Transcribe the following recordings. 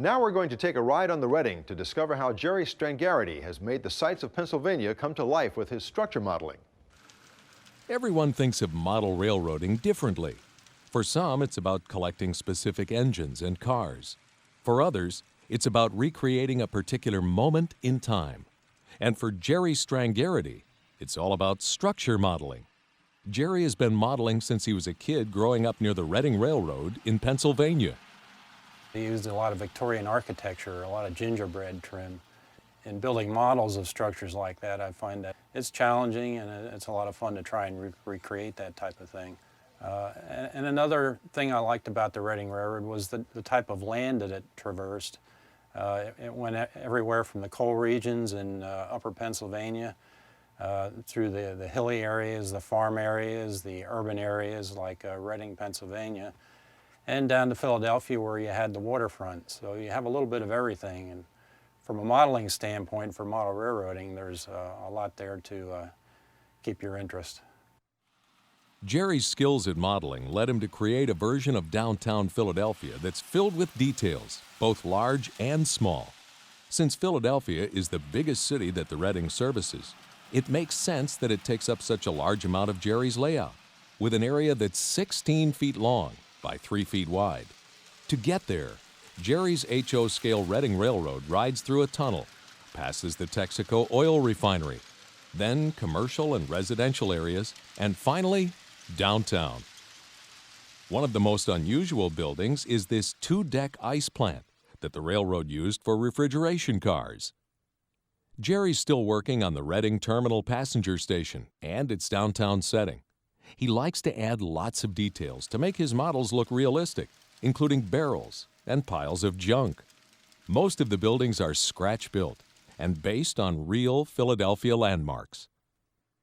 Now we're going to take a ride on the Reading to discover how Jerry Strangarity has made the sights of Pennsylvania come to life with his structure modeling. Everyone thinks of model railroading differently. For some, it's about collecting specific engines and cars. For others, it's about recreating a particular moment in time. And for Jerry Strangarity, it's all about structure modeling. Jerry has been modeling since he was a kid growing up near the Reading Railroad in Pennsylvania. He used a lot of Victorian architecture, a lot of gingerbread trim. In building models of structures like that, I find that it's challenging and it's a lot of fun to try and recreate that type of thing. And another thing I liked about the Reading Railroad was the type of land that it traversed. It went everywhere from the coal regions in upper Pennsylvania through the hilly areas, the farm areas, the urban areas like Reading, Pennsylvania, and down to Philadelphia where you had the waterfront. So you have a little bit of everything. And from a modeling standpoint for model railroading, there's a lot there to keep your interest. Jerry's skills at modeling led him to create a version of downtown Philadelphia that's filled with details, both large and small. Since Philadelphia is the biggest city that the Reading services, it makes sense that it takes up such a large amount of Jerry's layout, with an area that's 16 feet long by 3 feet wide. To get there, Jerry's HO-scale Reading Railroad rides through a tunnel, passes the Texaco oil refinery, then commercial and residential areas, and finally, downtown. One of the most unusual buildings is this 2-deck ice plant that the railroad used for refrigeration cars. Jerry's still working on the Reading Terminal Passenger Station and its downtown setting. He likes to add lots of details to make his models look realistic, including barrels and piles of junk. Most of the buildings are scratch-built and based on real Philadelphia landmarks.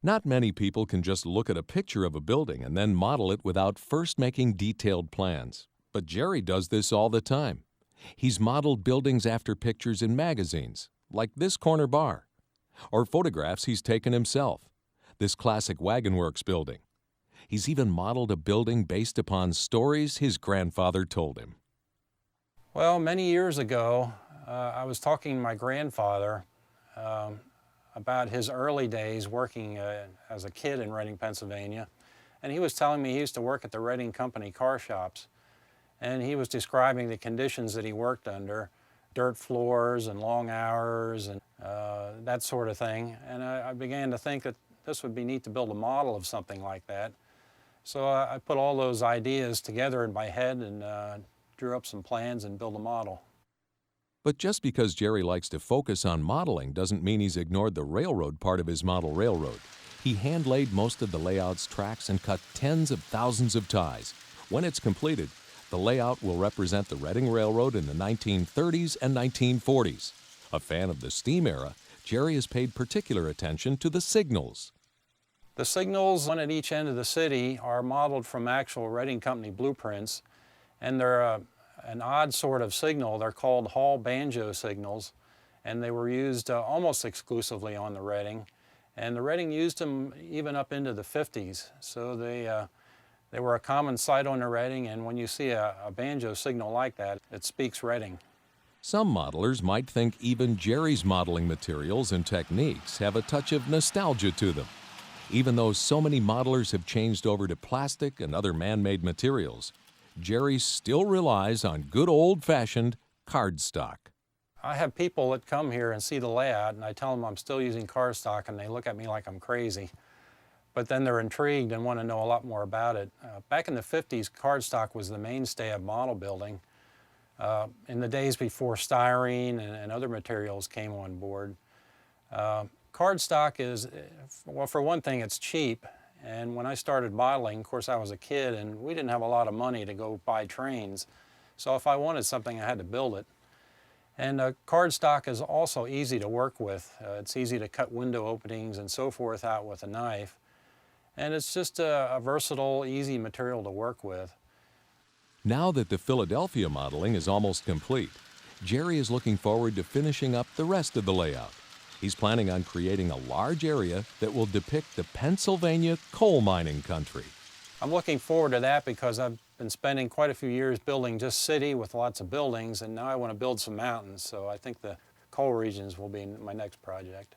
Not many people can just look at a picture of a building and then model it without first making detailed plans. But Jerry does this all the time. He's modeled buildings after pictures in magazines, like this corner bar, or photographs he's taken himself, this classic Wagon Works building. He's even modeled a building based upon stories his grandfather told him. Well, many years ago, I was talking to my grandfather about his early days working as a kid in Reading, Pennsylvania. And he was telling me he used to work at the Reading Company car shops. And he was describing the conditions that he worked under, dirt floors and long hours and that sort of thing. And I began to think that this would be neat to build a model of something like that. So I put all those ideas together in my head and drew up some plans and built a model. But just because Jerry likes to focus on modeling doesn't mean he's ignored the railroad part of his model railroad. He hand-laid most of the layout's tracks and cut tens of thousands of ties. When it's completed, the layout will represent the Reading Railroad in the 1930s and 1940s. A fan of the steam era, Jerry has paid particular attention to the signals. The signals, one at each end of the city, are modeled from actual Reading Company blueprints, and they're an odd sort of signal. They're called hall banjo signals, and they were used almost exclusively on the Reading. And the Reading used them even up into the 50s, so they were a common sight on the Reading, and when you see a banjo signal like that, it speaks Reading. Some modelers might think even Jerry's modeling materials and techniques have a touch of nostalgia to them. Even though so many modelers have changed over to plastic and other man-made materials, Jerry still relies on good old-fashioned cardstock. I have people that come here and see the layout, and I tell them I'm still using cardstock, and they look at me like I'm crazy. But then they're intrigued and want to know a lot more about it. Back in the 50s, cardstock was the mainstay of model building. In the days before styrene and other materials came on board. Cardstock is, well, for one thing, it's cheap. And when I started modeling, of course, I was a kid, and we didn't have a lot of money to go buy trains. So if I wanted something, I had to build it. And cardstock is also easy to work with. It's easy to cut window openings and so forth out with a knife. And it's just a versatile, easy material to work with. Now that the Philadelphia modeling is almost complete, Jerry is looking forward to finishing up the rest of the layout. He's planning on creating a large area that will depict the Pennsylvania coal mining country. I'm looking forward to that because I've been spending quite a few years building just city with lots of buildings, and now I want to build some mountains, so I think the coal regions will be my next project.